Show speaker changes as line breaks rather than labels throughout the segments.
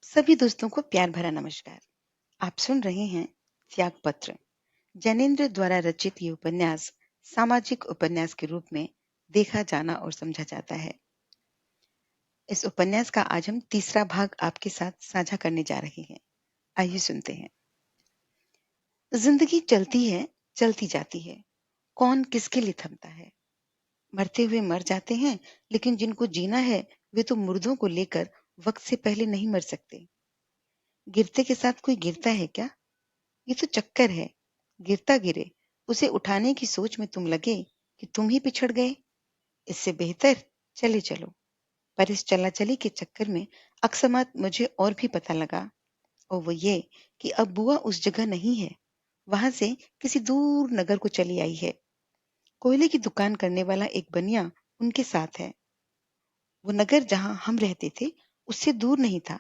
सभी दोस्तों को प्यार भरा नमस्कार। आप सुन रहे हैं त्याग पत्र। जैनेन्द्र द्वारा रचित ये उपन्यास सामाजिक उपन्यास के रूप में देखा जाना और समझा जाता है। इस उपन्यास का आज हम तीसरा भाग आपके साथ साझा करने जा रहे हैं। आइए सुनते हैं। जिंदगी चलती है, चलती जाती है। कौन किसके लिए थमता है? मरते हुए मर जाते हैं, लेकिन जिनको जीना है वे तो मुर्दों को लेकर वक्त से पहले नहीं मर सकते। गिरते के साथ कोई गिरता है क्या? ये तो चक्कर है। गिरता गिरे, उसे उठाने की सोच में तुम लगे कि तुम ही पिछड़ गए। इससे बेहतर चले चलो। पर इस चला चली के चक्कर में अकस्मात मुझे और भी पता लगा, और वो ये कि अब बुआ उस जगह नहीं है। वहां से किसी दूर नगर को चली आई है। कोयले की दुकान करने वाला एक बनिया उनके साथ है। वो नगर जहां हम रहते थे उससे दूर नहीं था।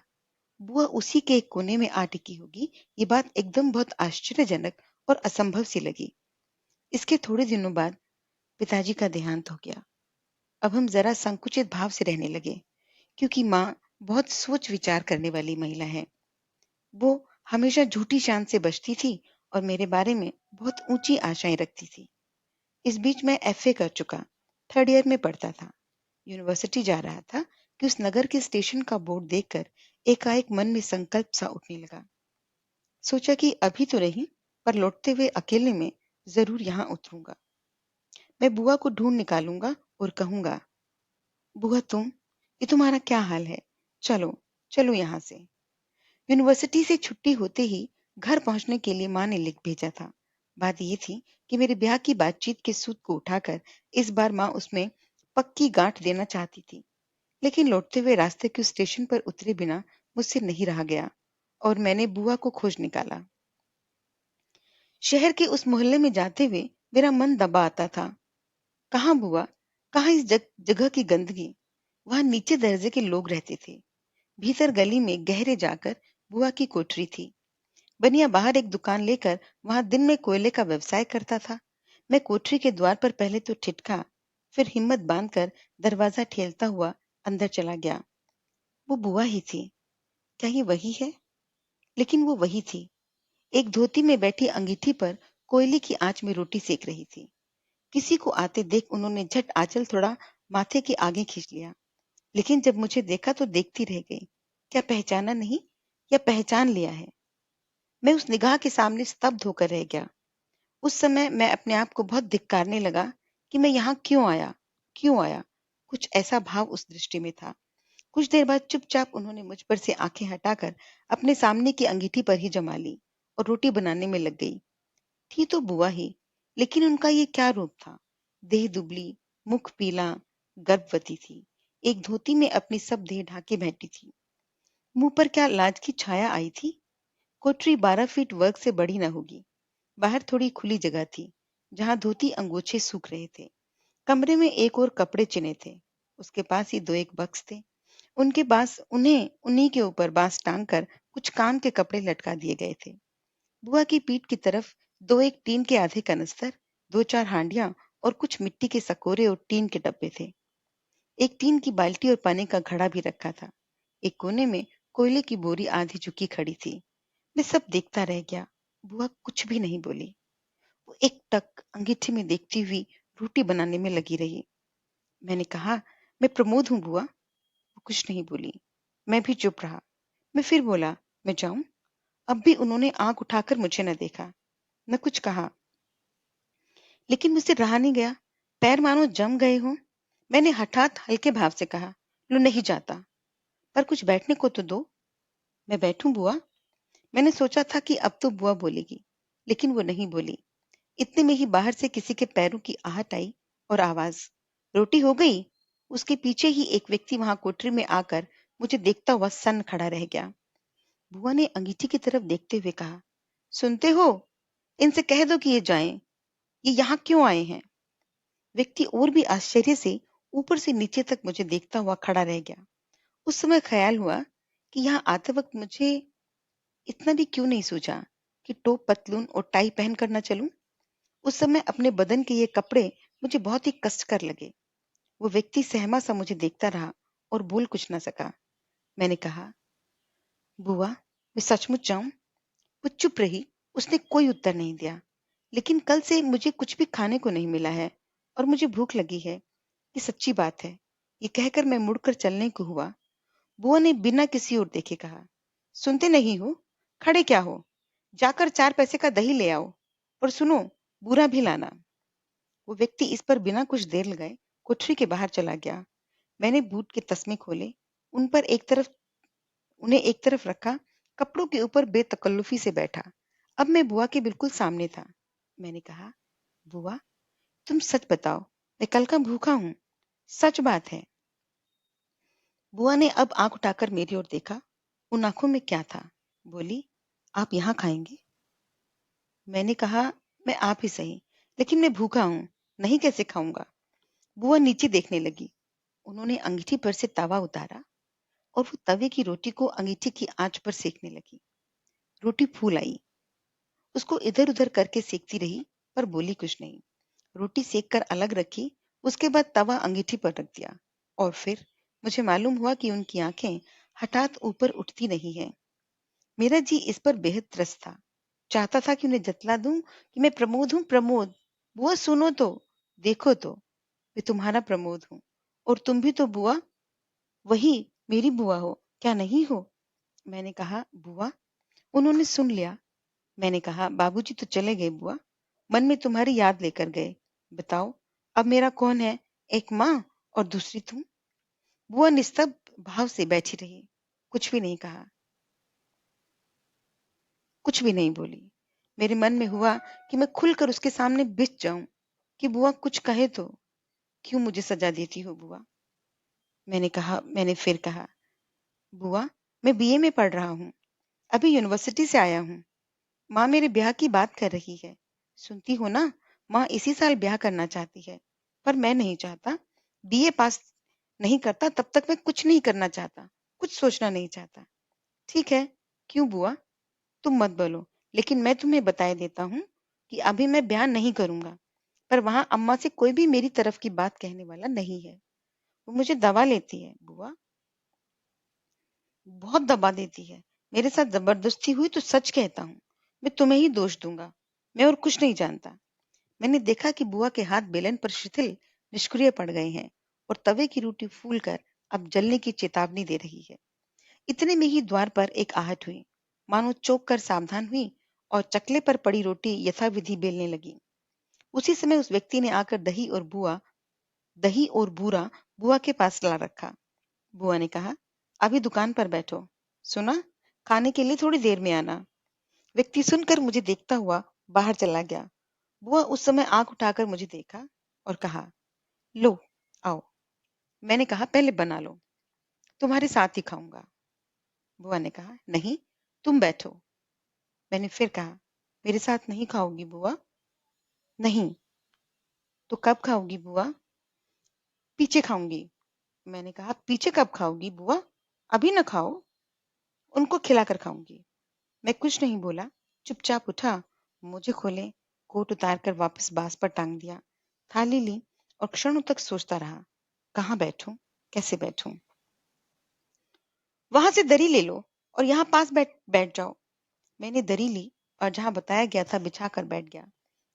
बुआ उसी के एक कोने में आ टिकी होगी। ये बात एकदम बहुत आश्चर्यजनक और असंभव सी लगी। इसके थोड़े दिनों बाद पिताजी का देहांत हो गया। अब हम जरा संकुचित भाव से रहने लगे, क्योंकि माँ बहुत सोच विचार करने वाली महिला है। वो हमेशा झूठी शान से बचती थी और मेरे बारे में बहुत ऊंची आशाएं रखती थी। इस बीच मैं एफए कर चुका, थर्ड ईयर में पढ़ता था। यूनिवर्सिटी जा रहा था कि उस नगर के स्टेशन का बोर्ड देखकर एकाएक मन में संकल्प सा उठने लगा। सोचा कि अभी तो नहीं, पर लौटते हुए अकेले में जरूर यहाँ उतरूंगा। मैं बुआ को ढूंढ निकालूंगा और कहूंगा, बुआ ये तुम्हारा क्या हाल है? चलो चलो यहाँ से। यूनिवर्सिटी से छुट्टी होते ही घर पहुंचने के लिए माँ ने लिख भेजा था। बात ये थी कि मेरे ब्याह की बातचीत के सूत को उठाकर इस बार माँ उसमें पक्की गांठ देना चाहती थी। लेकिन लौटते हुए रास्ते के स्टेशन पर उतरे बिना मुझसे नहीं रहा गया, और मैंने बुआ को खोज निकाला। शहर के उस मोहल्ले में जाते हुए मेरा मन दबा आता था। कहाँ बुआ, कहाँ इस जगह की गंदगी। वहां नीचे दर्जे के लोग रहते थे। भीतर गली में गहरे जाकर बुआ की कोठरी थी। बनिया बाहर एक दुकान लेकर वहां दिन में कोयले का व्यवसाय करता था। मैं कोठरी के द्वार पर पहले तो ठिठका, फिर हिम्मत बांधकर दरवाजा ठेलता हुआ अंदर चला गया। वो बुआ ही थी। क्या ये वही है? लेकिन वो वही थी। एक धोती में बैठी अंगीठी पर कोयले की आंच में रोटी सेक रही थी। किसी को आते देख उन्होंने झट आंचल थोड़ा माथे के आगे खींच लिया। लेकिन जब मुझे देखा तो देखती रह गई। क्या पहचाना नहीं, या पहचान लिया है? मैं उस निगाह के सामने स्तब्ध होकर रह गया। उस समय मैं अपने आप को बहुत धिक्कारने लगा कि मैं यहाँ क्यों आया। कुछ ऐसा भाव उस दृष्टि में था। कुछ देर बाद चुपचाप उन्होंने मुझ पर से आंखें हटाकर अपने सामने की अंगीठी पर ही जमा ली और रोटी बनाने में लग गई। थी तो बुआ ही, लेकिन उनका ये क्या रूप था। देह दुबली, मुख पीला, गर्भवती थी। एक धोती में अपनी सब देह ढाके बैठी थी। मुंह पर क्या लाज की छाया आई थी। कोठरी 12 फीट वर्ग से बड़ी न होगी। बाहर थोड़ी खुली जगह थी, जहां धोती अंगोछे सूख रहे थे। कमरे में एक और कपड़े चिने थे। उसके पास ही दो एक बक्स थे। उनके पास उन्हें उन्हीं के ऊपर बांस टांग कर कुछ काम के कपड़े लटका दिए गए थे। बुआ की पीठ की तरफ दो एक टीन के आधे कनस्तर, दो चार हांडियां और कुछ मिट्टी के सकोरे और टीन के डब्बे थे। एक टीन की बाल्टी और पानी का घड़ा भी रखा था। एक कोने में कोयले की बोरी आधी झुकी खड़ी थी। मैं सब देखता रह गया। बुआ कुछ भी नहीं बोली। वो एक टक अंगीठी में देखती हुई रोटी बनाने में लगी रही। मैंने कहा, मैं प्रमोद हूँ बुआ। वो कुछ नहीं बोली। मैं भी चुप रहा। मैं फिर बोला, मैं जाऊं? अब भी उन्होंने आंख उठाकर मुझे न देखा, न कुछ कहा। लेकिन मुझसे रहा नहीं गया। पैर मानो जम गए हों। मैंने हठात हल्के भाव से कहा, लो नहीं जाता, पर कुछ बैठने को तो दो। मैं बैठूं बुआ? मैंने सोचा था कि अब तो बुआ बोलेगी, लेकिन वो नहीं बोली। इतने में ही बाहर से किसी के पैरों की आहट आई और आवाज, रोटी हो गई? उसके पीछे ही एक व्यक्ति वहां कोठरी में आकर मुझे देखता हुआ सन्न खड़ा रह गया। बुआ ने अंगीठी की तरफ देखते हुए कहा, सुनते हो? इनसे कह दो कि ये जाएं। ये यहाँ क्यों आए हैं? व्यक्ति और भी आश्चर्य से ऊपर से नीचे तक मुझे देखता हुआ खड़ा रह गया। उस समय ख्याल हुआ कि यहाँ आते वक्त मुझे इतना भी क्यों नहीं सूझा कि टोप पतलून और टाई पहन कर न चलूं। उस समय अपने बदन के ये कपड़े मुझे बहुत ही कष्टकर लगे। वो व्यक्ति सहमा सा मुझे देखता रहा और बोल कुछ न सका। मैंने कहा, बुआ, मैं सचमुच जाऊं? वो चुप रही। उसने कोई उत्तर नहीं दिया। लेकिन कल से मुझे कुछ भी खाने को नहीं मिला है और मुझे भूख लगी है। ये सच्ची बात है। ये कहकर मैं मुड़कर चलने को हुआ। बुआ ने बिना किसी ओर देखे कहा, सुनते नहीं हो? खड़े क्या हो? जाकर 4 पैसे का दही ले आओ। और सुनो, बूरा भी लाना। वो व्यक्ति इस पर बिना कुछ देर लगाए कोठरी के बाहर चला गया। मैंने बूट के तस्मे खोले, उन पर उन्हें एक तरफ रखा, कपड़ों के ऊपर बेतकल्लुफी से बैठा। अब मैं बुआ के बिल्कुल सामने था। मैंने कहा, बुआ, तुम सच बताओ, मैं कल का भूखा हूँ। सच बात है। बुआ ने अब आंख उठाकर मेरी ओर देखा। उन आंखों में क्या था? बोली, आप यहाँ खाएंगे? मैंने कहा, मैं आप ही सही, लेकिन मैं भूखा हूँ, नहीं कैसे खाऊंगा? बुआ नीचे देखने लगी। उन्होंने अंगीठी पर से तवा उतारा और वो तवे की रोटी को अंगीठी की आंच पर सेकने लगी। रोटी फूल आई। उसको इधर उधर करके सेकती रही, पर बोली कुछ नहीं। रोटी सेक कर अलग रखी, उसके बाद तवा अंगीठी पर रख दिया। और फिर मुझे मालूम हुआ कि उनकी आंखें हठात ऊपर उठती नहीं है। मेरा जी इस पर बेहद त्रस्त था। चाहता था कि उन्हें जतला दूं कि मैं प्रमोद हूँ, प्रमोद। बुआ सुनो तो, देखो तो, मैं तुम्हारा प्रमोद हूँ। और तुम भी तो बुआ, वही मेरी बुआ हो, क्या नहीं हो? मैंने कहा, बुआ। उन्होंने सुन लिया। मैंने कहा, बाबूजी तो चले गए बुआ, मन में तुम्हारी याद लेकर गए। बताओ, अब मेरा कौन है? एक माँ और दूसरी तुम। बुआ निस्तब्ध भाव से बैठी रही, कुछ भी नहीं कहा, कुछ भी नहीं बोली। मेरे मन में हुआ कि मैं खुलकर उसके सामने बिछ जाऊं, कि बुआ कुछ कहे तो। क्यों मुझे सजा देती हो बुआ? मैंने फिर कहा, बुआ, मैं बीए में पढ़ रहा हूँ, अभी यूनिवर्सिटी से आया हूँ। माँ मेरे ब्याह की बात कर रही है। सुनती हो ना? माँ इसी साल ब्याह करना चाहती है, पर मैं नहीं चाहता। बीए पास नहीं करता तब तक मैं कुछ नहीं करना चाहता, कुछ सोचना नहीं चाहता। ठीक है, क्यों बुआ? तुम मत बोलो, लेकिन मैं तुम्हें बताए देता हूँ कि अभी मैं ब्याह नहीं करूंगा। पर वहां अम्मा से कोई भी मेरी तरफ की बात कहने वाला नहीं है। वो मुझे दबा लेती है बुआ, बहुत दबा देती है। मेरे साथ जबरदस्ती हुई तो सच कहता हूँ, मैं तुम्हें ही दोष दूंगा। मैं और कुछ नहीं जानता। मैंने देखा कि बुआ के हाथ बेलन पर शिथिल निष्क्रिय पड़ गए हैं और तवे की रोटी फूलकर अब जलने की चेतावनी दे रही है। इतने में ही द्वार पर एक आहट हुई, मानो चौंक कर सावधान हुई और चकले पर पड़ी रोटी यथाविधि बेलने लगी। उसी समय उस व्यक्ति ने आकर दही और बूरा बुआ के पास ला रखा। बुआ ने कहा, अभी दुकान पर बैठो, सुना, खाने के लिए थोड़ी देर में आना। व्यक्ति सुनकर मुझे देखता हुआ बाहर चला गया। बुआ उस समय आंख उठाकर मुझे देखा और कहा, लो, आओ। मैंने कहा, पहले बना लो, तुम्हारे साथ ही खाऊंगा। बुआ ने कहा, नहीं, तुम बैठो। मैंने फिर कहा, मेरे साथ नहीं खाओगी बुआ? नहीं। तो कब खाओगी बुआ? पीछे खाऊंगी। मैंने कहा, पीछे कब खाओगी बुआ? अभी न खाओ, उनको खिलाकर खाऊंगी। मैं कुछ नहीं बोला, चुपचाप उठा, मोजे खोले, कोट उतारकर वापस बांस पर टांग दिया, थाली ली और क्षणों तक सोचता रहा, कहाँ बैठूं, कैसे बैठूं। वहां से दरी ले लो और यहाँ पास बैठ बैठ जाओ। मैंने दरी ली और जहां बताया गया था बिछा कर बैठ गया।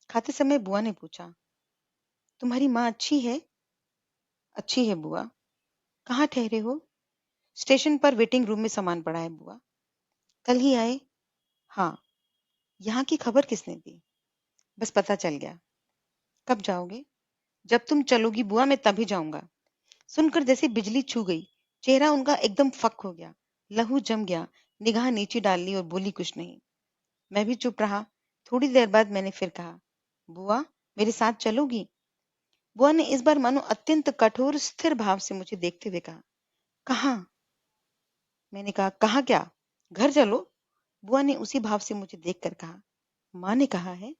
खाते समय बुआ ने पूछा, तुम्हारी माँ अच्छी है? अच्छी है बुआ। कहाँ ठहरे हो? स्टेशन पर वेटिंग रूम में सामान पड़ा है बुआ। कल ही आए? हाँ। यहाँ की खबर किसने दी? बस पता चल गया। कब जाओगे? जब तुम चलोगी बुआ, मैं तभी जाऊंगा। सुनकर जैसे बिजली छू गई, चेहरा उनका एकदम फक हो गया, लहू जम गया, निगाह नीचे डाल ली और बोली कुछ नहीं। मैं भी चुप रहा। थोड़ी देर बाद मैंने फिर कहा, बुआ, मेरे साथ चलोगी? बुआ ने इस बार मानो अत्यंत कठोर स्थिर भाव से मुझे देखते हुए कहा, कहाँ? मैंने कहा, कहाँ क्या? घर चलो। बुआ ने उसी भाव से मुझे देखकर कहा, माँ ने कहा है।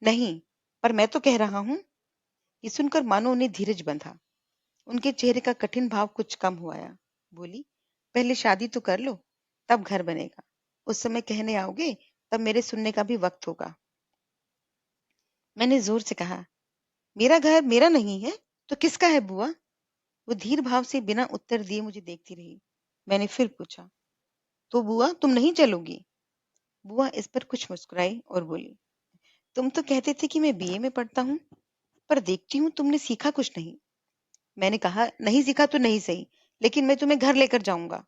नहीं, पर मैं तो कह रहा हूँ। ये सुनकर मानो उन्हें धीरज बंधा। उनके चेहरे का कठिन भाव कुछ कम हुआ आया। बोली, पहले शादी तो कर लो, तब घर बनेगा। उस समय कहने आओगे, तब मेरे सुनने का भी वक्त होगा। मैंने जोर से कहा, मेरा घर मेरा नहीं है तो किसका है बुआ? वो धीर भाव से बिना उत्तर दिए मुझे देखती रही। मैंने फिर पूछा, तो बुआ तुम नहीं चलोगी? बुआ इस पर कुछ मुस्कुराई और बोली, तुम तो कहते थे कि मैं बीए में पढ़ता हूँ, पर देखती हूँ तुमने सीखा कुछ नहीं। मैंने कहा, नहीं सीखा तो नहीं सही, लेकिन मैं तुम्हें घर लेकर जाऊंगा।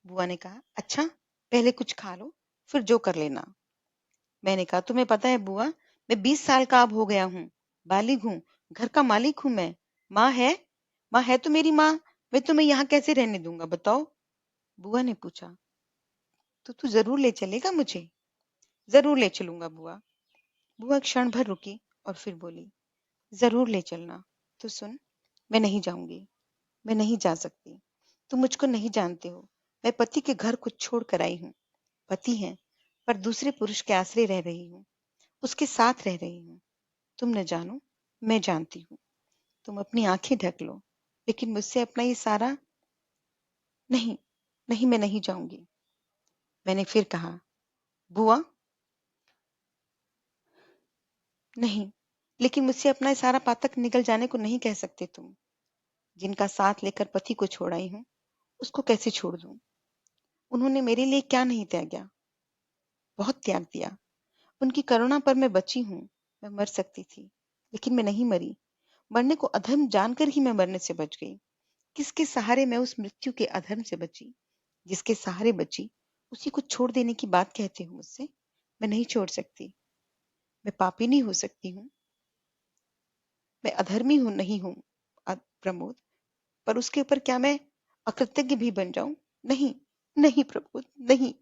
बुआ ने कहा, अच्छा, पहले कुछ खा लो, फिर जो कर लेना। मैंने कहा, तुम्हें पता है बुआ, मैं 20 साल का अब हो गया हूँ, बालिग हूँ, घर का मालिक हूँ मैं। माँ है, माँ है तो मेरी माँ, मैं तुम्हें यहाँ कैसे रहने दूंगा बताओ? बुआ ने पूछा, तो तू जरूर ले चलेगा मुझे? जरूर ले चलूंगा बुआ। बुआ क्षण भर रुकी और फिर बोली, जरूर ले चलना। तो सुन, मैं नहीं जाऊंगी, मैं नहीं जा सकती। तुम मुझको नहीं जानते हो, मैं पति के घर को छोड़ कर आई हूँ। पति है, पर दूसरे पुरुष के आश्रय रह रही हूँ, उसके साथ रह रही हूँ। तुम न जानो, मैं जानती हूँ। तुम अपनी आंखें ढक लो, लेकिन मुझसे अपना ये सारा नहीं, नहीं, मैं नहीं जाऊंगी। मैंने फिर कहा, बुआ, नहीं, लेकिन मुझसे अपना ये सारा पातक निकल जाने को नहीं कह सकते तुम। जिनका साथ लेकर पति को छोड़ आई हूँ, उसको कैसे छोड़ दूं? उन्होंने मेरे लिए क्या नहीं त्यागा? बहुत त्याग दिया। उनकी करुणा पर मैं बची हूँ। मैं मर सकती थी, लेकिन मैं नहीं मरी। मरने को अधर्म जानकर ही मैं मरने से बच गई। किसके सहारे मैं उस मृत्यु के अधर्म से बची? जिसके सहारे बची, उसी को छोड़ देने की बात कहते हो मुझसे? मैं नहीं छोड़ सकती। मैं पापी नहीं हो सकती हूँ, मैं अधर्मी हूँ नहीं हूँ प्रमोद, पर उसके ऊपर क्या मैं अकृतज्ञ भी बन जाऊं? नहीं, नहीं प्रमोद, नहीं।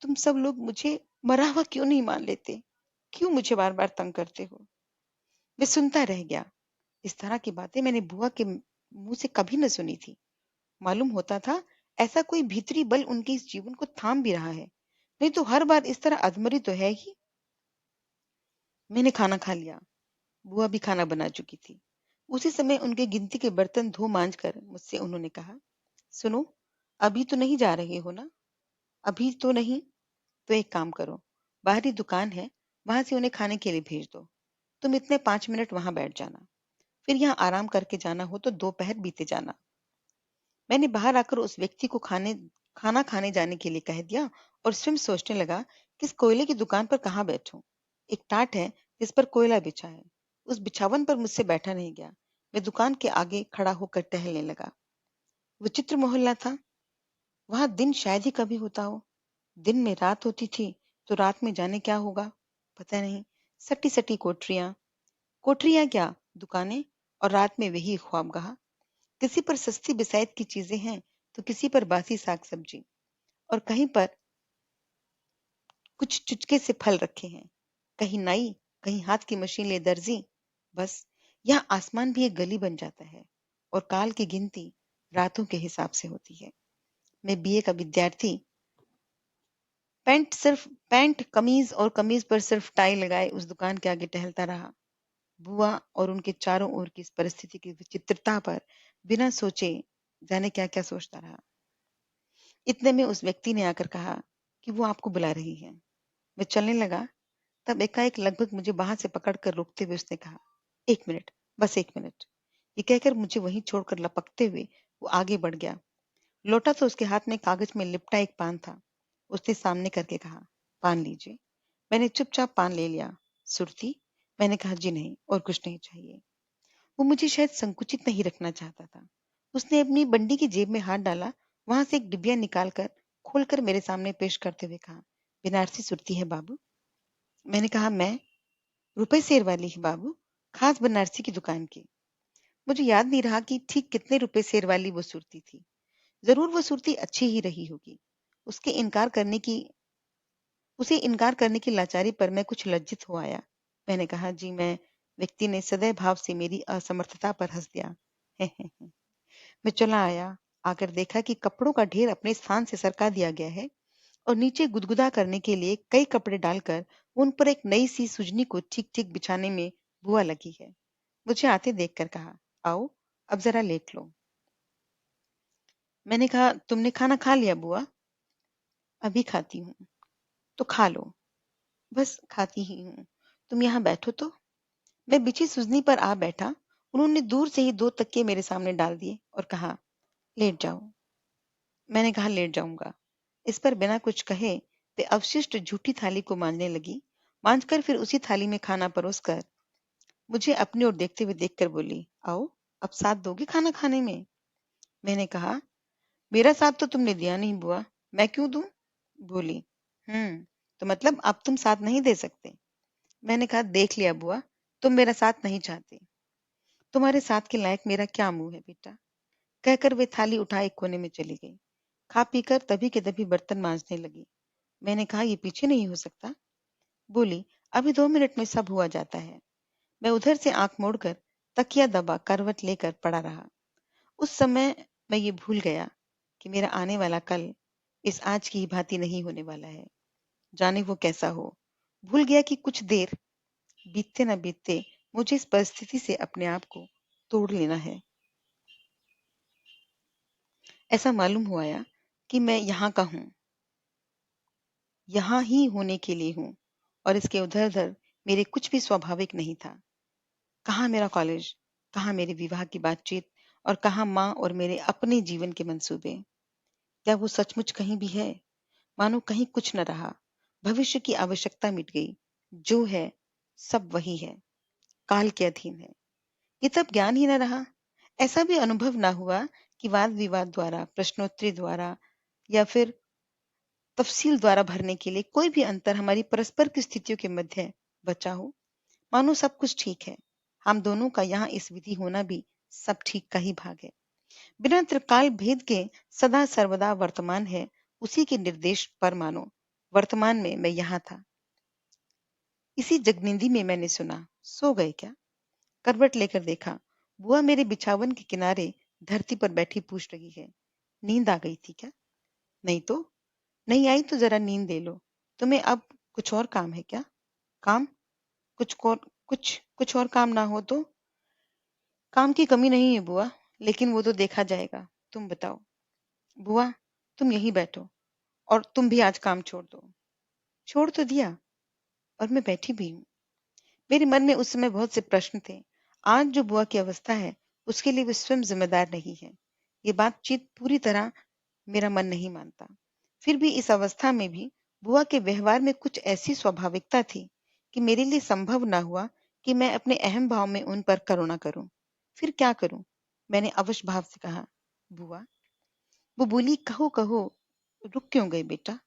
तुम सब लोग मुझे मरा हुआ क्यों नहीं मान लेते? क्यों मुझे बार बार तंग करते हो? मैं सुनता रह गया। इस तरह की बातें मैंने बुआ के मुंह से कभी न सुनी थी। मालूम होता था ऐसा कोई भीतरी बल उनके इस जीवन को थाम भी रहा है, नहीं तो हर बार इस तरह अधमरी तो है ही। मैंने खाना खा लिया। बुआ भी खाना बना चुकी थी। उसी समय उनके गिनती के बर्तन धो मांज कर मुझसे उन्होंने कहा, सुनो, अभी तो नहीं जा रहे हो ना? अभी तो नहीं। तो एक काम करो, बाहरी दुकान है, वहां से उन्हें खाने के लिए भेज दो। तुम इतने 5 मिनट वहां बैठ जाना, फिर यहाँ आराम करके जाना हो तो दोपहर बीते जाना। मैंने बाहर आकर उस व्यक्ति को खाना खाने जाने के लिए कह दिया और स्वयं सोचने लगा कि इस कोयले की दुकान पर कहाँ बैठूं। एक टाट है जिस पर कोयला बिछा है, उस बिछावन पर मुझसे बैठा नहीं गया। मैं दुकान के आगे खड़ा होकर टहलने लगा। विचित्र मोहल्ला था। वहां दिन शायद ही कभी होता हो। दिन में रात होती थी, तो रात में जाने क्या होगा, पता नहीं। सटी सटी कोठरियां, कोठरियां क्या, दुकानें, और रात में वही ख्वाबगाह। किसी पर सस्ती बिसायत की चीजें हैं, तो किसी पर बासी साग सब्जी, और कहीं पर कुछ चुचके से फल रखे हैं। कहीं नाई, कहीं हाथ की मशीन ले दर्जी। बस, यहाँ आसमान भी एक गली बन जाता है, और काल की गिनती रातों के हिसाब से होती है। मैं बीए का विद्यार्थी, पैंट कमीज और कमीज पर सिर्फ टाई लगाए उस दुकान के आगे टहलता रहा। बुआ और उनके चारों ओर की इस परिस्थिति की विचित्रता पर बिना सोचे जाने क्या क्या सोचता रहा। इतने में उस व्यक्ति ने आकर कहा कि वो आपको बुला रही है। मैं चलने लगा, तब एकाएक लगभग मुझे बांह से पकड़कर रोकते हुए उसने कहा, 1 मिनट, बस 1 मिनट। ये कहकर मुझे वहीं छोड़कर लपकते हुए वो आगे बढ़ गया। लौटा तो उसके हाथ में कागज में लिपटा एक पान था। उसने सामने करके कहा, पान लीजिए। मैंने चुपचाप पान ले लिया। सुरती? मैंने कहा, जी नहीं, और कुछ नहीं चाहिए। वो मुझे शायद संकुचित नहीं रखना चाहता था। उसने अपनी बंडी की जेब में हाथ डाला, वहां से एक डिबिया निकालकर खोलकर मेरे सामने पेश करते हुए कहा, बनारसी सुरती है बाबू। मैंने कहा, मैं? रुपए सेर वाली है बाबू, खास बनारसी की दुकान की। मुझे याद नहीं रहा कि ठीक कितने रुपए सेर वाली वो सुरती थी। जरूर वो सुरती अच्छी ही रही होगी। उसके इनकार करने की उसे इनकार करने की लाचारी पर मैं कुछ लज्जित हो आया। मैंने कहा, जी मैं। व्यक्ति ने सदैव भाव से मेरी असमर्थता पर हंस दिया। मैं चला आया, आकर देखा कि कपड़ों का ढेर अपने स्थान से सरका दिया गया है, और नीचे गुदगुदा करने के लिए कई कपड़े डालकर उन पर एक नई सी सुजनी को ठीक ठीक बिछाने में बुआ लगी है। मुझे आते देखकर कहा, आओ, अब जरा लेट लो। मैंने कहा, तुमने खाना खा लिया बुआ? अभी खाती हूँ। तो खा लो। बस खाती ही हूँ। तुम यहाँ बैठो तो। मैं बिछी सुजनी पर आ बैठा। उन्होंने दूर से ही 2 तकिए मेरे सामने डाल दिए और कहा, लेट जाओ। मैंने कहा लेट जाऊंगा। इस पर बिना कुछ कहे वे अवशिष्ट झूठी थाली को मांजने लगी। मांजकर फिर उसी थाली में खाना परोस कर मुझे अपनी ओर देखते हुए देखकर बोली, आओ अब साथ दोगे खाना खाने में? मैंने कहा, मेरा साथ तो तुमने दिया नहीं बुआ, मैं क्यों दूं? बोली, तो मतलब अब तुम साथ नहीं दे सकते? मैंने कहा, देख लिया बुआ, तुम मेरा साथ नहीं चाहते। तुम्हारे साथ के लायक मेरा क्या मुंह है बेटा? कहकर वे थाली उठा एक कोने में चली गई। खा पीकर तभी के तभी बर्तन मांजने लगी। मैंने कहा, ये पीछे नहीं हो सकता? बोली, अभी 2 मिनट में सब हुआ जाता है। मैं उधर से आंख मोड़कर तकिया दबा करवट लेकर पड़ा रहा। उस समय मैं ये भूल गया कि मेरा आने वाला कल इस आज की ही भांति नहीं होने वाला है। जाने वो कैसा हो। भूल गया कि कुछ देर बीतते न बीतते मुझे इस परिस्थिति से अपने आप को तोड़ लेना है। ऐसा मालूम हुआ कि मैं यहाँ का हूँ, यहाँ ही होने के लिए हूँ, और इसके उधर-उधर मेरे कुछ भी स्वाभाविक नहीं था। कहाँ मेरा कॉलेज, कहाँ मेरे विवाह की बातचीत, और कहाँ माँ और मेरे अपने जीवन के मंसूबे। क्या वो सचमुच कहीं भी है? मानो कहीं कुछ न रहा। भविष्य की आवश्यकता मिट गई। जो है सब वही है, काल के अधीन है। ये तब ज्ञान ही न रहा। ऐसा भी अनुभव ना हुआ कि वाद विवाद द्वारा, प्रश्नोत्तरी द्वारा या फिर तफसील द्वारा भरने के लिए कोई भी अंतर हमारी परस्पर की स्थितियों के मध्य बचा हो। मानो सब कुछ ठीक है। हम दोनों का यहाँ इस विधि होना भी सब ठीक का ही भाग है। बिना त्रिकाल भेद के सदा सर्वदा वर्तमान है, उसी के निर्देश पर मानो वर्तमान में मैं यहाँ था। इसी जगनिंदी में मैंने सुना, सो गए क्या? करवट लेकर देखा, बुआ मेरे बिछावन के किनारे धरती पर बैठी पूछ रही है, नींद आ गई थी क्या? नहीं तो। नहीं आई तो जरा नींद ले लो। तुम्हें अब कुछ और काम है क्या? काम? कुछ और काम ना हो तो? काम की कमी नहीं है बुआ, लेकिन वो तो देखा जाएगा। तुम बताओ। बुआ, तुम यहीं बैठो, और तुम भी आज काम छोड़ दो। छोड़ तो दिया, और मैं बैठी भी हूँ। मेरे मन में उस समय बहुत से प्रश्न थे। आज जो बुआ की अवस्था है, उसके लिए वे स्वयं जिम्मेदार नहीं है। ये बातचीत पूरी तरह मेरा मन नहीं मानता। फिर भी इस अवस्था में भी बुआ के व्यवहार में कुछ ऐसी स्वाभाविकता थी कि मेरे लिए संभव ना हुआ कि मैं अपने अहम भाव में उन पर करुणा करूं। फिर क्या करूं? मैंने अवश भाव से कहा, बुआ। वो बोली, कहो कहो, रुक क्यों गए बेटा?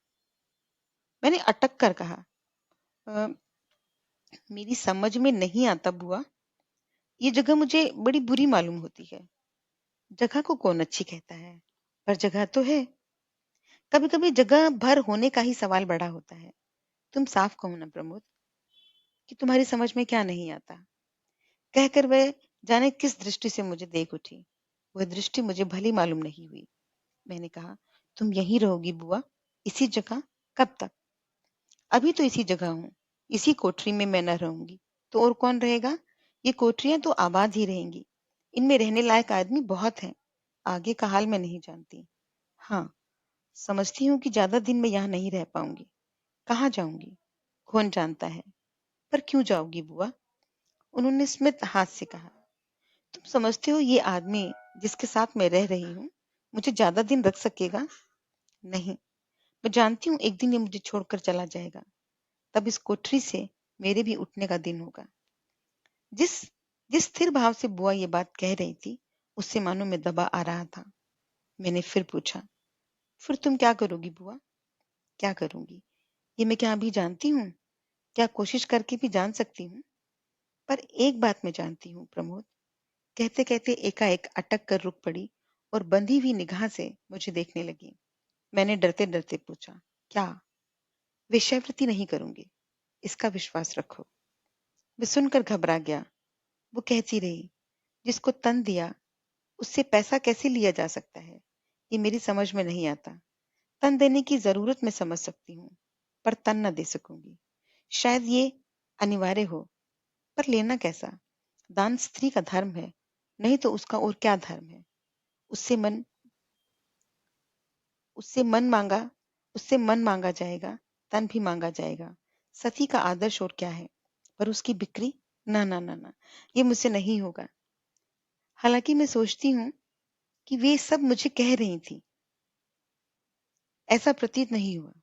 मैंने अटक कर कहा, "अ, मेरी समझ में नहीं आता बुआ। ये जगह मुझे बड़ी बुरी मालूम होती है। जगह को कौन अच्छी कहता है, पर जगह तो है। कभी कभी जगह भर होने का ही सवाल बड़ा होता है। तुम साफ कहो ना प्रमोद, कि तुम्हारी समझ में क्या नहीं आता? कहकर वह जाने किस दृष्टि से मुझे देख उठी। वह दृष्टि मुझे भली मालूम नहीं हुई। मैंने कहा, तुम यहीं रहोगी बुआ, इसी जगह? कब तक? अभी तो इसी जगह हूँ। इसी कोठरी में मैं न रहूंगी तो और कौन रहेगा? ये कोठरियां तो आबाद ही रहेंगी। इनमें रहने लायक आदमी बहुत हैं। आगे का हाल मैं नहीं जानती। हाँ, समझती हूँ कि ज्यादा दिन मैं यहाँ नहीं रह पाऊंगी। कहाँ जाऊंगी, कौन जानता है? पर क्यों जाओगी बुआ? उन्होंने स्मित हाथ से कहा, तुम समझते हो ये आदमी जिसके साथ मैं रह रही हूँ मुझे ज्यादा दिन रख सकेगा? नहीं। मैं जानती हूँ एक दिन ये मुझे छोड़कर चला जाएगा। तब इस कोठरी से मेरे भी उठने का दिन होगा। जिस जिस स्थिर भाव से बुआ ये बात कह रही थी, उससे मानो मैं दबा आ रहा था। मैंने फिर पूछा, फिर तुम क्या करोगी बुआ? क्या करूंगी, ये मैं क्या अभी जानती हूँ? क्या कोशिश करके भी जान सकती हूँ? पर एक बात मैं जानती हूँ प्रमोद। कहते कहते एकाएक अटक कर रुक पड़ी और बंधी हुई निगाह से मुझे देखने लगी। मैंने डरते डरते पूछा, क्या? वेश्यावृत्ति नहीं करूंगी, इसका विश्वास रखो। वे सुनकर घबरा गया। वो कहती रही, जिसको तन दिया उससे पैसा कैसे लिया जा सकता है? ये मेरी समझ में नहीं आता। तन देने की जरूरत मैं समझ सकती हूँ, पर तन न दे सकूंगी। शायद ये अनिवार्य हो, पर लेना कैसा? दान स्त्री का धर्म है, नहीं तो उसका और क्या धर्म है? उससे मन उससे मन मांगा उससे मन मांगा जाएगा, तन भी मांगा जाएगा। सती का आदर्श और क्या है? पर उसकी बिक्री? ना ना ना ना, ये मुझसे नहीं होगा। हालांकि मैं सोचती हूँ कि वे सब मुझे कह रही थी, ऐसा प्रतीत नहीं हुआ।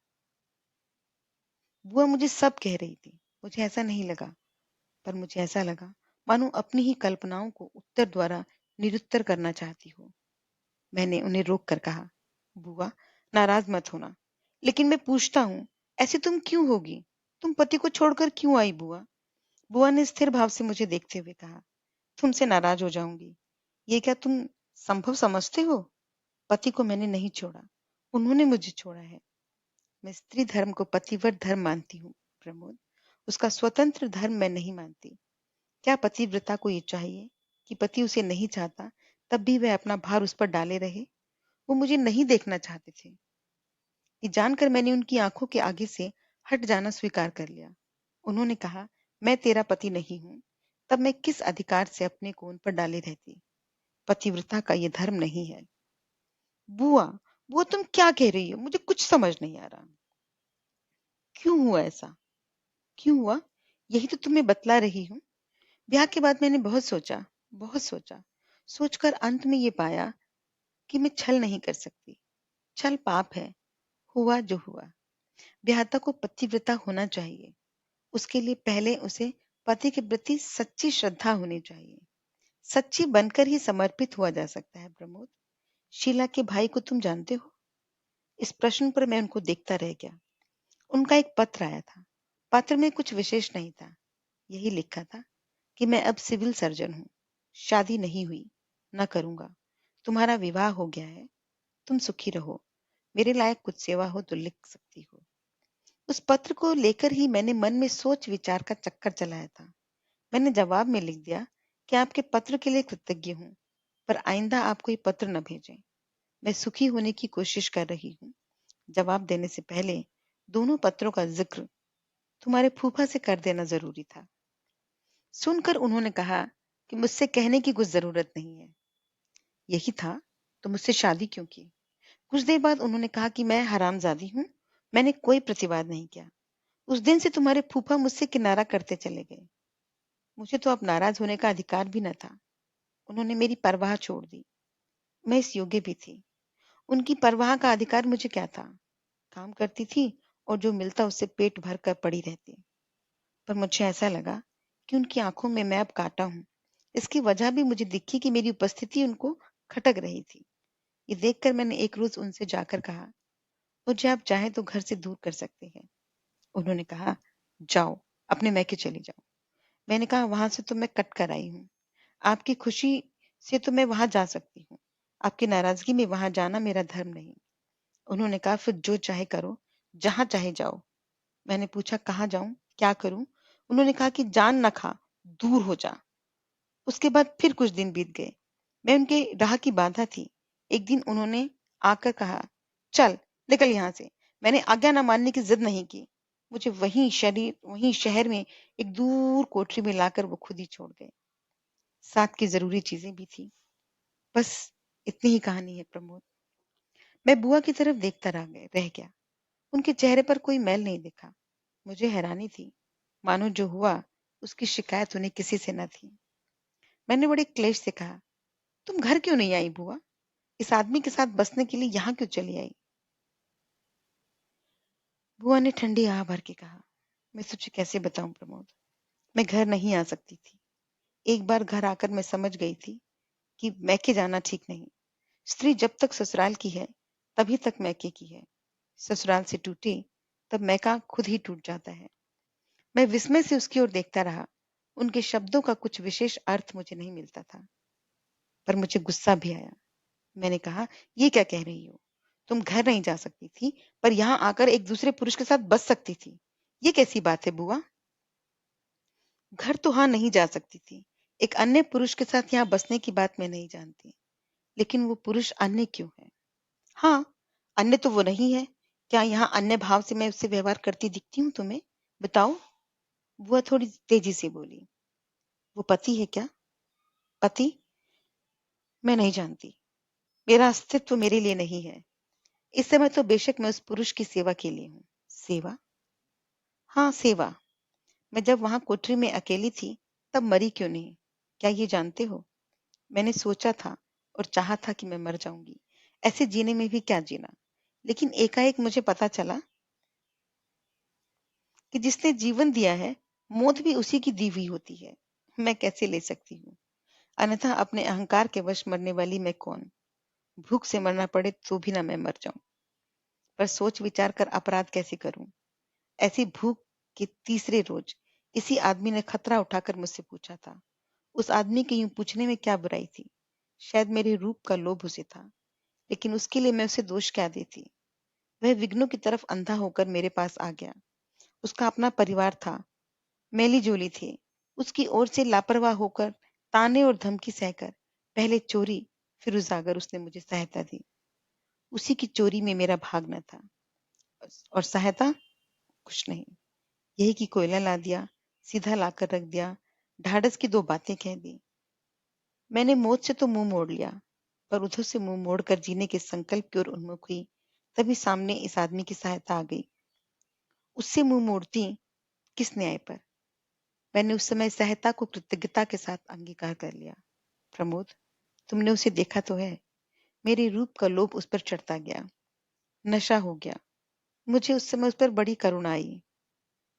बुआ मुझे सब कह रही थी, मुझे ऐसा नहीं लगा, पर मुझे ऐसा लगा मानो अपनी ही कल्पनाओं को उत्तर द्वारा निरुत्तर करना चाहती हो। मैंने उन्हें रोक कर कहा, बुआ नाराज मत होना, लेकिन मैं पूछता हूँ, ऐसे तुम क्यों होगी? तुम पति को छोड़कर क्यों आई बुआ? बुआ ने स्थिर भाव से मुझे देखते हुए कहा, तुमसे नाराज हो जाऊंगी, ये क्या तुम संभव समझते हो? पति को मैंने नहीं छोड़ा, उन्होंने मुझे छोड़ा है। मैं स्त्री धर्म को पतिव्रत धर्म मानती हूँ प्रमोद, उसका स्वतंत्र धर्म मैं नहीं मानती। क्या पतिव्रता को ये चाहिए कि पति उसे नहीं चाहता तब भी वह अपना भार उस पर डाले रहे? वो मुझे नहीं देखना चाहते थे। ये जानकर मैंने उनकी आंखों के आगे से हट जाना स्वीकार कर लिया। उन्होंने कहा, मैं तेरा पति नहीं हूं, तब मैं किस अधिकार से अपने को उन पर डाले रहती? पतिव्रता का ये धर्म नहीं है। बुआ, बुआ तुम क्या कह रही हो? मुझे कुछ समझ नहीं आ रहा। क्यों हुआ ऐसा? क्यों हुआ? यही तो तुम्हें बतला रही हूँ। ब्याह के बाद मैंने बहुत सोचा, बहुत सोचा। सोचकर अंत में ये पाया कि मैं छल नहीं कर सकती। छल पाप है। हुआ जो हुआ। ब्याहता को पतिव्रता होना चाहिए। उसके लिए पहले उसे पति के प्रति सच्ची श्रद्धा होनी चाहिए। सच्ची बनकर ही समर्पित हुआ जा सकता है प्रमोद। शीला के भाई को तुम जानते हो? इस प्रश्न पर मैं उनको देखता रह गया। उनका एक पत्र आया था। पत्र में कुछ विशेष नहीं था। यही लिखा था कि मैं अब सिविल सर्जन हूँ। शादी नहीं हुई, न करूंगा। तुम्हारा विवाह हो गया है। तुम सुखी रहो। मेरे लायक कुछ सेवा हो तो लिख सकती हो। उस पत्र को लेकर ही मैंने मन में सोच विचार का चक्कर चलाया था। मैंने जवाब में लिख दिया कि आपके पत्र के लिए कृतज्ञ हूँ, पर आइंदा आप कोई पत्र न भेजें। मैं सुखी होने की कोशिश कर रही हूँ। जवाब देने से पहले दोनों पत्रों का जिक्र तुम्हारे फूफा से कर देना जरूरी था। सुनकर उन्होंने कहा कि मुझसे कहने की कुछ जरूरत नहीं है। यही था तो मुझसे शादी क्यों की? कुछ देर बाद उन्होंने कहा कि मैं हरामजादी हूँ। मैंने कोई प्रतिवाद नहीं किया। उस दिन से तुम्हारे फूफा मुझसे किनारा करते चले गए। मुझे तो अब नाराज होने का अधिकार भी न था। उन्होंने मेरी परवाह छोड़ दी। मैं इस योग्य भी थी। उनकी परवाह का अधिकार मुझे क्या था? काम करती थी और जो मिलता उससे पेट भर कर पड़ी रहती। पर मुझे ऐसा लगा कि उनकी आंखों में मैं अब कांटा हूँ। इसकी वजह भी मुझे दिखी कि मेरी उपस्थिति उनको खटक रही थी। ये देखकर मैंने एक रोज उनसे जाकर कहा, मुझे आप चाहे तो घर से दूर कर सकते हैं। उन्होंने कहा, जाओ, अपने मैके चली जाओ। मैंने कहा, वहां से तो मैं कट कर आई हूँ। आपकी खुशी से तो मैं वहां जा सकती हूँ। आपकी नाराजगी में वहां जाना मेरा धर्म नहीं। उन्होंने कहा, फिर जो चाहे करो, जहां चाहे जाओ। मैंने पूछा, कहाँ जाऊं, क्या करूं? उन्होंने कहा कि जान न खा, दूर हो जा। उसके बाद फिर कुछ दिन बीत गए। मैं उनके राह की बाधा थी। एक दिन उन्होंने आकर कहा, चल निकल यहाँ से। मैंने आज्ञा न मानने की जिद नहीं की। मुझे वहीं शहर में एक दूर कोठरी में लाकर वो खुद ही छोड़ गए। साथ की जरूरी चीजें भी थी। बस इतनी ही कहानी है प्रमोद। मैं बुआ की तरफ देखता रह गया। उनके चेहरे पर कोई मैल नहीं दिखा। मुझे हैरानी थी, मानो जो हुआ उसकी शिकायत उन्हें किसी से न थी। मैंने बड़े क्लेश से कहा, तुम घर क्यों नहीं आई बुआ? इस आदमी के साथ बसने के लिए यहाँ क्यों चली आई? बुआ ने ठंडी आह भर के कहा, मैं तुझे कैसे बताऊं प्रमोद, मैं घर नहीं आ सकती थी। एक बार घर आकर मैं समझ गई थी कि मैके जाना ठीक नहीं। स्त्री जब तक ससुराल की है तभी तक मैके की है। ससुराल से टूटे तब मैका खुद ही टूट जाता है। मैं विस्मय से उसकी ओर देखता रहा। उनके शब्दों का कुछ विशेष अर्थ मुझे नहीं मिलता था, पर मुझे गुस्सा भी आया। मैंने कहा, ये क्या कह रही हो? तुम घर नहीं जा सकती थी, पर यहाँ आकर एक दूसरे पुरुष के साथ बस सकती थी। ये कैसी बात है बुआ? घर तो हाँ नहीं जा सकती थी। एक अन्य पुरुष के साथ यहाँ बसने की बात मैं नहीं जानती। लेकिन वो पुरुष अन्य क्यों है? हाँ, अन्य तो वो नहीं है। क्या यहाँ अन्य भाव से मैं उससे व्यवहार करती दिखती हूँ तुम्हें? बताओ। बुआ थोड़ी तेजी से बोली। वो पति है क्या? पति? मैं नहीं जानती। मेरा अस्तित्व मेरे लिए नहीं है। इस समय तो बेशक मैं उस पुरुष की सेवा के लिए हूँ। सेवा? हाँ, सेवा। मैं जब वहां कोठरी में अकेली थी तब मरी क्यों नहीं? क्या ये जानते हो? मैंने सोचा था और चाहा था कि मैं मर जाऊंगी। ऐसे जीने में भी क्या जीना? लेकिन एकाएक मुझे पता चला कि जिसने जीवन दिया है, मौत भी उसी की दी हुई होती है। मैं कैसे ले सकती हूँ? अन्यथा अपने अहंकार के वश मरने वाली मैं कौन? भूख से मरना पड़े तो भी ना मैं मर जाऊं, पर सोच विचार कर अपराध कैसे करूं? ऐसी भूख के तीसरे रोज इसी आदमी ने खतरा उठाकर मुझसे पूछा था। उस आदमी के यूं पूछने में क्या बुराई थी? शायद मेरे रूप का लोभ उसे था, लेकिन उसके लिए मैं उसे दोष क्या देती? वह विघ्नों की तरफ अंधा होकर मेरे पास आ गया। उसका अपना परिवार था, मेली-जोली थी। उसकी ओर से लापरवाह होकर, ताने और धमकी सहकर, पहले चोरी, फिर उजागर उसने मुझे सहायता दी। उसी की चोरी में मेरा भाग न था। और सहायता? कुछ नहीं। यही कि कोयला ला दिया, सीधा लाकर रख दिया, ढाढ़स की दो बातें कह दी। मैंने मौत से तो मुंह मोड़ लिया, पर उधर से मुंह मोड़कर जीने के संकल्प की ओर उन्मुख हुई, तभी सामने इस आदमी की सहायता आ गई। उससे मुंह मोड़ती किस न्याय पर? मैंने उस समय सहायता को कृतज्ञता के साथ अंगीकार कर लिया। प्रमोद, तुमने उसे देखा तो है। मेरे रूप का लोभ उस पर चढ़ता गया, नशा हो गया। मुझे उस समय उस पर बड़ी करुणा आई।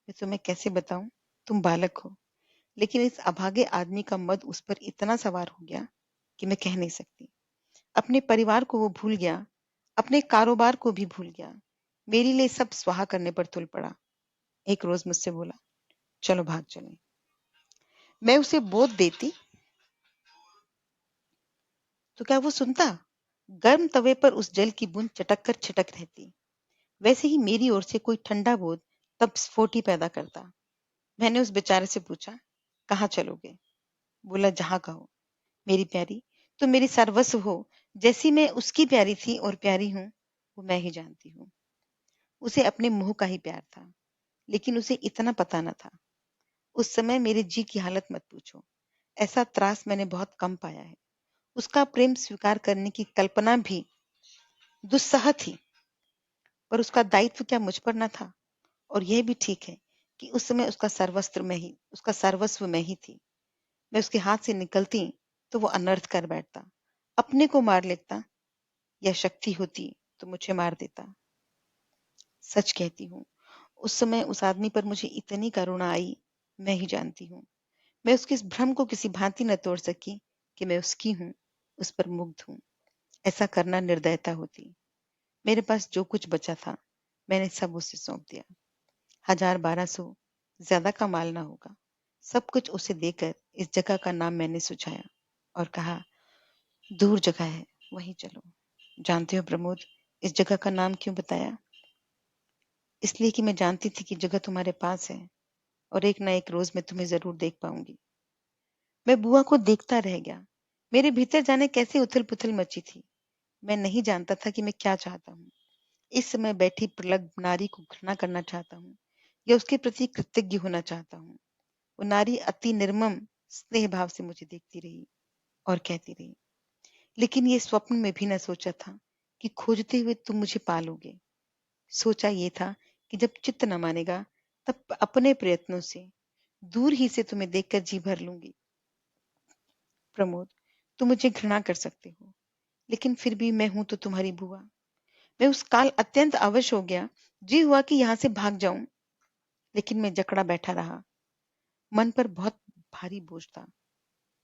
मैं तुम्हें कैसे बताऊं? तुम बालक हो, लेकिन इस अभागे आदमी का मद उस पर इतना सवार हो गया कि मैं कह नहीं सकती। अपने परिवार को वो भूल गया, अपने कारोबार को भी भूल गया। मेरे लिए सब स्वाहा करने पर तुल पड़ा। एक रोज मुझसे बोला, चलो भाग चलें। मैं उसे बोध देती तो क्या वो सुनता? गर्म तवे पर उस जल की बूंद चटक कर छिटक रहती। वैसे ही मेरी ओर से कोई ठंडा बोध तब स्फोटी पैदा करता। मैंने उस बेचारे से पूछा, कहाँ चलोगे? बोला, जहां कहो। मेरी प्यारी, तुम मेरी सर्वस्व हो। जैसी मैं उसकी प्यारी थी और प्यारी हूं, वो मैं ही जानती हूँ। उसे अपने मुंह का ही प्यार था, लेकिन उसे इतना पता न था। उस समय मेरे जी की हालत मत पूछो। ऐसा त्रास मैंने बहुत कम पाया है। उसका प्रेम स्वीकार करने की कल्पना भी दुस्सह थी, पर उसका दायित्व क्या मुझ पर न था? और यह भी ठीक है कि उस समय उसका सर्वस्व मैं ही थी। मैं उसके हाथ से निकलती तो वो अनर्थ कर बैठता, अपने को मार लेता, या शक्ति होती तो मुझे मार देता। सच कहती हूँ, उस समय उस आदमी पर मुझे इतनी करुणा आई, मैं ही जानती हूँ। मैं उसके इस भ्रम को किसी भांति न तोड़ सकी कि मैं उसकी हूँ, उस पर मुग्ध हूँ। ऐसा करना निर्दयता होती। मेरे पास जो कुछ बचा था, मैंने सब उसे सौंप दिया। 1000-1200 ज्यादा का माल ना होगा। सब कुछ उसे देकर इस जगह का नाम मैंने सुझाया और कहा, दूर जगह है, वहीं चलो। जानते हो प्रमोद, इस जगह का नाम क्यों बताया? इसलिए कि मैं जानती थी कि जगह तुम्हारे पास है और एक ना एक रोज मैं तुम्हें जरूर देख पाऊंगी। मैं बुआ को देखता रह गया। मेरे भीतर जाने कैसे उथल पुथल मची थी। मैं नहीं जानता था कि मैं क्या चाहता हूँ। इस समय बैठी प्रलग नारी को घृणा करना चाहता हूँ या उसके प्रति कृतज्ञ होना चाहता हूँ। वो नारी अति निर्मम स्नेह भाव से मुझे देखती रही और कहती रही, लेकिन ये स्वप्न में भी न सोचा था कि खोजते हुए तुम मुझे पालोगे। सोचा ये था कि जब चित्त न मानेगा, तब अपने प्रयत्नों से दूर ही से तुम्हें देखकर जी भर लूंगी। प्रमोद, तुम मुझे घृणा कर सकते हो, लेकिन फिर भी मैं हूं तो तुम्हारी बुआ। मैं उस काल अत्यंत अवश हो गया। जी हुआ कि यहाँ से भाग जाऊं, लेकिन मैं जकड़ा बैठा रहा। मन पर बहुत भारी बोझ था।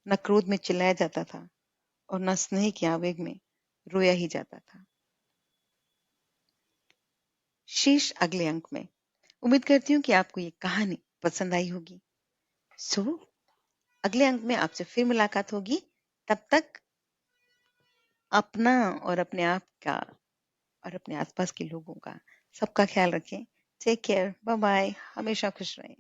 न क्रोध में चिल्लाया जाता था और न स्नेह के आवेग में रोया ही जाता था। शेष अगले अंक में। उम्मीद करती हूँ कि आपको ये कहानी पसंद आई होगी। सो अगले अंक में आपसे फिर मुलाकात होगी। तब तक अपना और अपने आप का और अपने आसपास के लोगों का सबका ख्याल रखें। टेक केयर, बाय बाय, हमेशा खुश रहें।